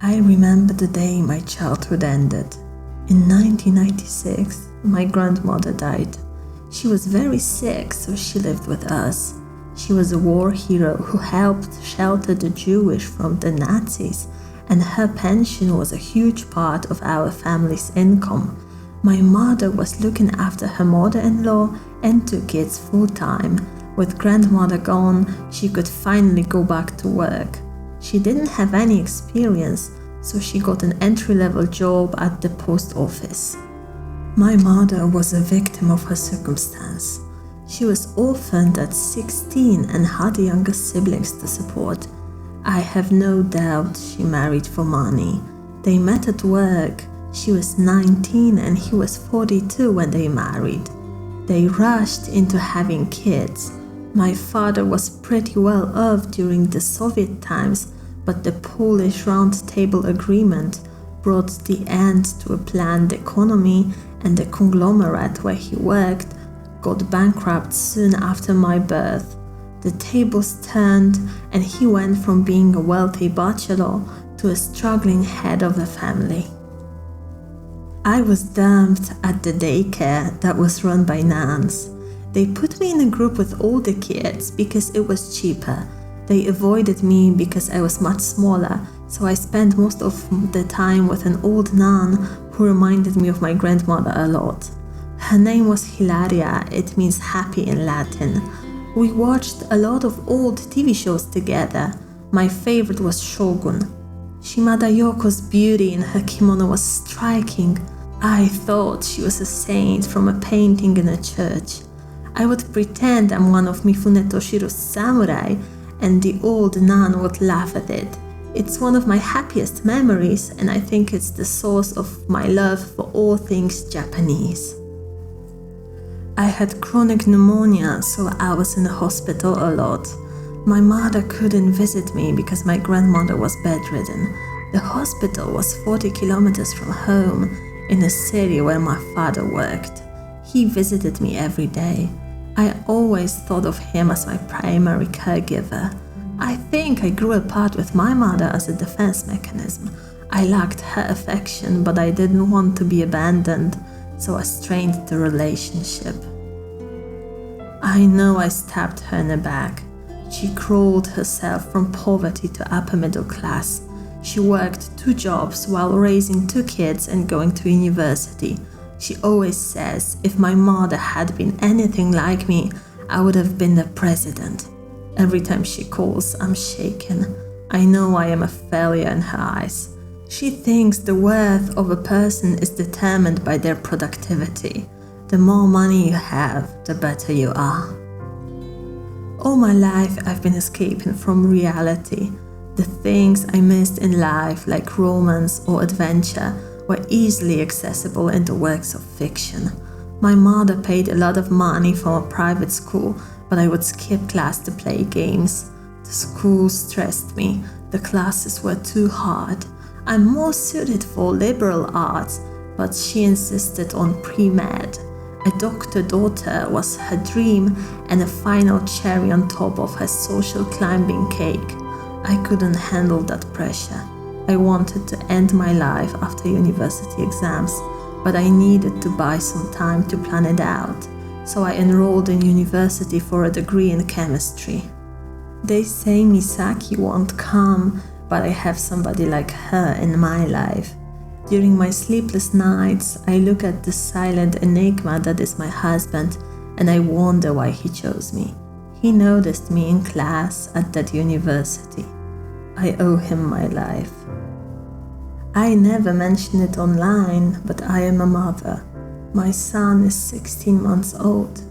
I remember the day my childhood ended. In 1996, my grandmother died. She was very sick, so she lived with us. She was a war hero who helped shelter the Jewish from the Nazis, and her pension was a huge part of our family's income. My mother was looking after her mother-in-law and 2 kids full-time. With grandmother gone, she could finally go back to work. She didn't have any experience, so she got an entry-level job at the post office. My mother was a victim of her circumstance. She was orphaned at 16 and had younger siblings to support. I have no doubt she married for money. They met at work. She was 19 and he was 42 when they married. They rushed into having kids. My father was pretty well off during the Soviet times, but the Polish Round Table Agreement brought the end to a planned economy, and the conglomerate where he worked got bankrupt soon after my birth. The tables turned, and he went from being a wealthy bachelor to a struggling head of a family. I was dumped at the daycare that was run by nuns. They put me in a group with older kids because it was cheaper. They avoided me because I was much smaller, so I spent most of the time with an old nun who reminded me of my grandmother a lot. Her name was Hilaria, it means happy in Latin. We watched a lot of old TV shows together. My favorite was Shogun. Shimada Yoko's beauty in her kimono was striking. I thought she was a saint from a painting in a church. I would pretend I'm one of Mifune Toshiro's samurai, and the old nun would laugh at it. It's one of my happiest memories, and I think it's the source of my love for all things Japanese. I had chronic pneumonia, so I was in the hospital a lot. My mother couldn't visit me because my grandmother was bedridden. The hospital was 40 kilometers from home, in a city where my father worked. He visited me every day. I always thought of him as my primary caregiver. I think I grew apart with my mother as a defense mechanism. I lacked her affection, but I didn't want to be abandoned, so I strained the relationship. I know I stabbed her in the back. She crawled herself from poverty to upper middle class. She worked 2 jobs while raising 2 kids and going to university. She always says, if my mother had been anything like me, I would have been the president. Every time she calls, I'm shaken. I know I am a failure in her eyes. She thinks the worth of a person is determined by their productivity. The more money you have, the better you are. All my life, I've been escaping from reality. The things I missed in life, like romance or adventure, were easily accessible in the works of fiction. My mother paid a lot of money for a private school, but I would skip class to play games. The school stressed me. The classes were too hard. I'm more suited for liberal arts, but she insisted on pre-med. A doctor daughter was her dream and a final cherry on top of her social climbing cake. I couldn't handle that pressure. I wanted to end my life after university exams, but I needed to buy some time to plan it out, so I enrolled in university for a degree in chemistry. They say Misaki won't come, but I have somebody like her in my life. During my sleepless nights, I look at the silent enigma that is my husband, and I wonder why he chose me. He noticed me in class at that university. I owe him my life. I never mention it online, but I am a mother. My son is 16 months old.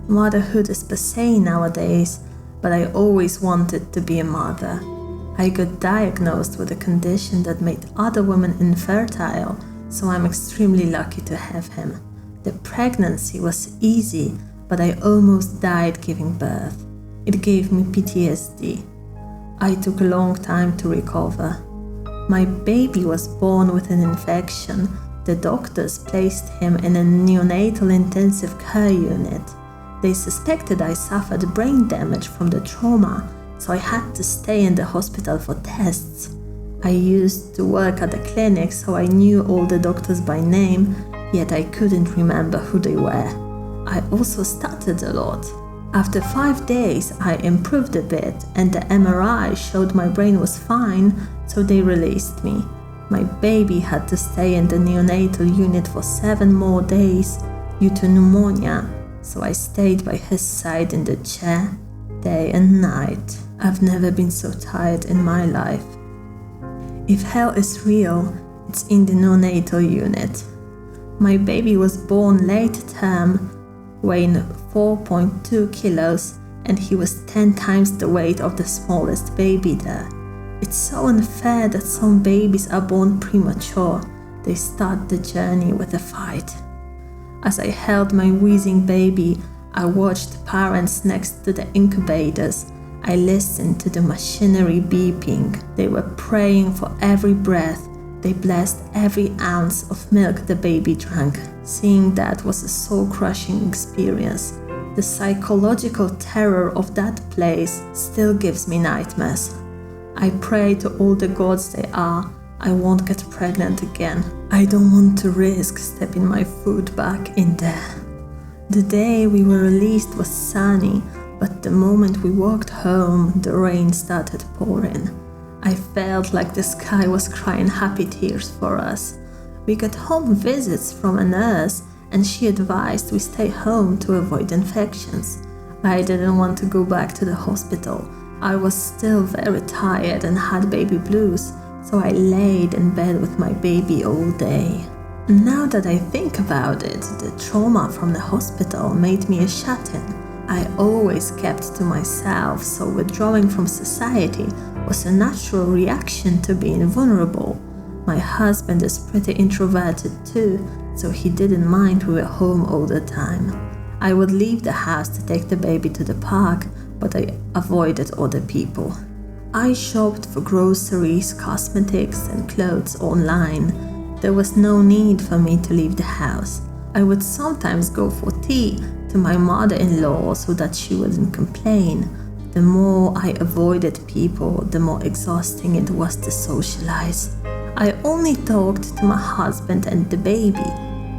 Motherhood is passé nowadays, but I always wanted to be a mother. I got diagnosed with a condition that made other women infertile, so I'm extremely lucky to have him. The pregnancy was easy, but I almost died giving birth. It gave me PTSD. I took a long time to recover. My baby was born with an infection. The doctors placed him in a neonatal intensive care unit. They suspected I suffered brain damage from the trauma, so I had to stay in the hospital for tests. I used to work at the clinic, so I knew all the doctors by name, yet I couldn't remember who they were. I also stuttered a lot. After 5 days, I improved a bit, and the MRI showed my brain was fine, so they released me. My baby had to stay in the neonatal unit for 7 more days due to pneumonia, so I stayed by his side in the chair, day and night. I've never been so tired in my life. If hell is real, it's in the neonatal unit. My baby was born late term, weighing 4.2 kilos, and he was 10 times the weight of the smallest baby there. It's so unfair that some babies are born premature. They start the journey with a fight. As I held my wheezing baby, I watched parents next to the incubators. I listened to the machinery beeping. They were praying for every breath. They blessed every ounce of milk the baby drank. Seeing that was a soul-crushing experience. The psychological terror of that place still gives me nightmares. I pray to all the gods they are, I won't get pregnant again. I don't want to risk stepping my foot back in there. The day we were released was sunny, but the moment we walked home, the rain started pouring. I felt like the sky was crying happy tears for us. We got home visits from a nurse, and she advised we stay home to avoid infections. I didn't want to go back to the hospital. I was still very tired and had baby blues, so I laid in bed with my baby all day. Now that I think about it, the trauma from the hospital made me a shut-in. I always kept to myself, so withdrawing from society was a natural reaction to being vulnerable. My husband is pretty introverted too, so he didn't mind we were home all the time. I would leave the house to take the baby to the park, but I avoided other people. I shopped for groceries, cosmetics, and clothes online. There was no need for me to leave the house. I would sometimes go for tea to my mother-in-law so that she wouldn't complain. The more I avoided people, the more exhausting it was to socialize. I only talked to my husband and the baby.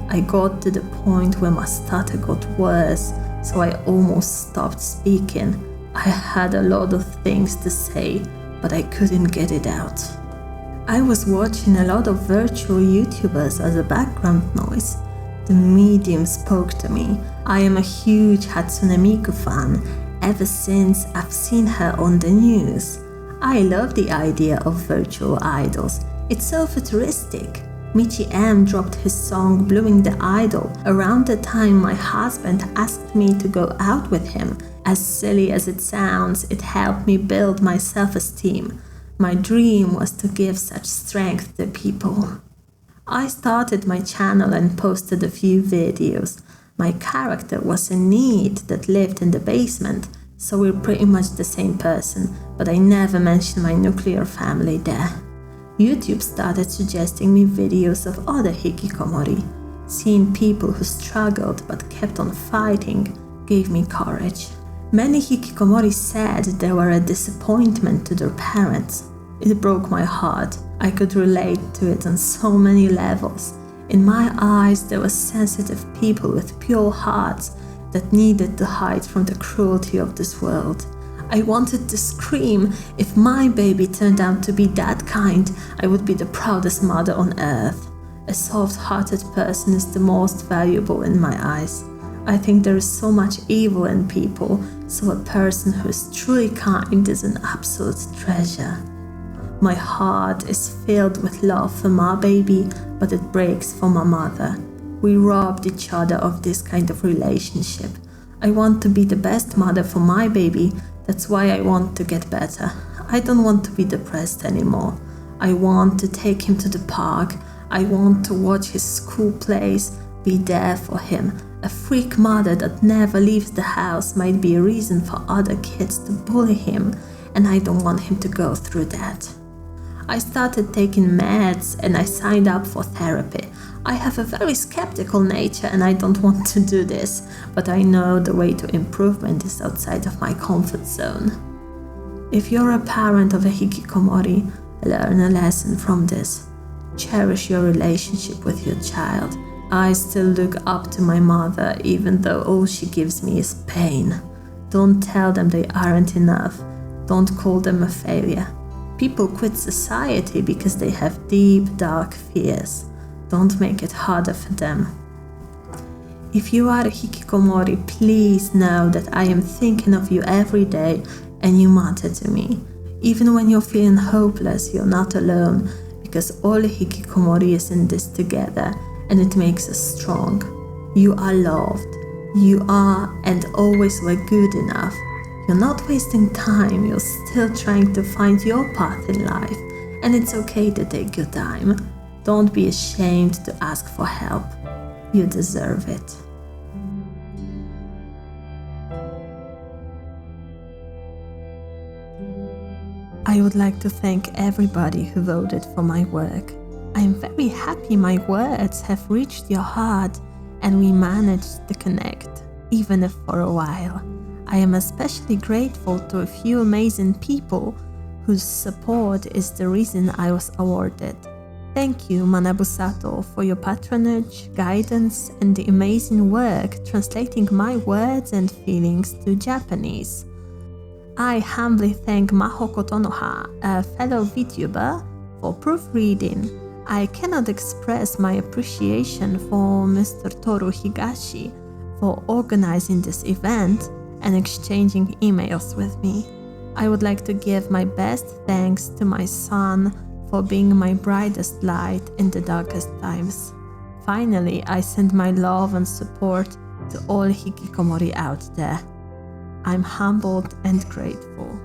I got to the point where my stutter got worse, so I almost stopped speaking. I had a lot of things to say, but I couldn't get it out. I was watching a lot of virtual YouTubers as a background noise. The medium spoke to me. I am a huge Hatsune Miku fan, ever since I've seen her on the news. I love the idea of virtual idols. It's so futuristic. Michi M dropped his song Blooming the Idol around the time my husband asked me to go out with him. As silly as it sounds, it helped me build my self-esteem. My dream was to give such strength to people. I started my channel and posted a few videos. My character was a NEET that lived in the basement, so we're pretty much the same person, but I never mentioned my nuclear family there. YouTube started suggesting me videos of other hikikomori. Seeing people who struggled but kept on fighting gave me courage. Many hikikomori said they were a disappointment to their parents. It broke my heart. I could relate to it on so many levels. In my eyes, there were sensitive people with pure hearts that needed to hide from the cruelty of this world. I wanted to scream. If my baby turned out to be that kind, I would be the proudest mother on earth. A soft-hearted person is the most valuable in my eyes. I think there is so much evil in people, so a person who is truly kind is an absolute treasure. My heart is filled with love for my baby, but it breaks for my mother. We robbed each other of this kind of relationship. I want to be the best mother for my baby. That's why I want to get better. I don't want to be depressed anymore. I want to take him to the park. I want to watch his school plays, be there for him. A freak mother that never leaves the house might be a reason for other kids to bully him, and I don't want him to go through that. I started taking meds and I signed up for therapy. I have a very skeptical nature and I don't want to do this, but I know the way to improvement is outside of my comfort zone. If you're a parent of a hikikomori, Learn a lesson from this. Cherish your relationship with your child. I still look up to my mother, even though all she gives me is pain. Don't tell them they aren't enough. Don't call them a failure. People quit society because they have deep, dark fears. Don't make it harder for them. If you are a hikikomori, please know that I am thinking of you every day and you matter to me. Even when you're feeling hopeless, you're not alone, because all hikikomori is in this together, and it makes us strong. You are loved. You are and always were good enough. You're not wasting time. You're still trying to find your path in life, and it's okay to take your time. Don't be ashamed to ask for help. You deserve it. I would like to thank everybody who voted for my work. I am very happy my words have reached your heart and we managed to connect, even if for a while. I am especially grateful to a few amazing people whose support is the reason I was awarded. Thank you, Manabu Sato, for your patronage, guidance, and the amazing work translating my words and feelings to Japanese. I humbly thank Maho Kotonoha, a fellow VTuber, for proofreading. I cannot express my appreciation for Mr. Toru Higashi for organizing this event and exchanging emails with me. I would like to give my best thanks to my son for being my brightest light in the darkest times. Finally, I send my love and support to all hikikomori out there. I'm humbled and grateful.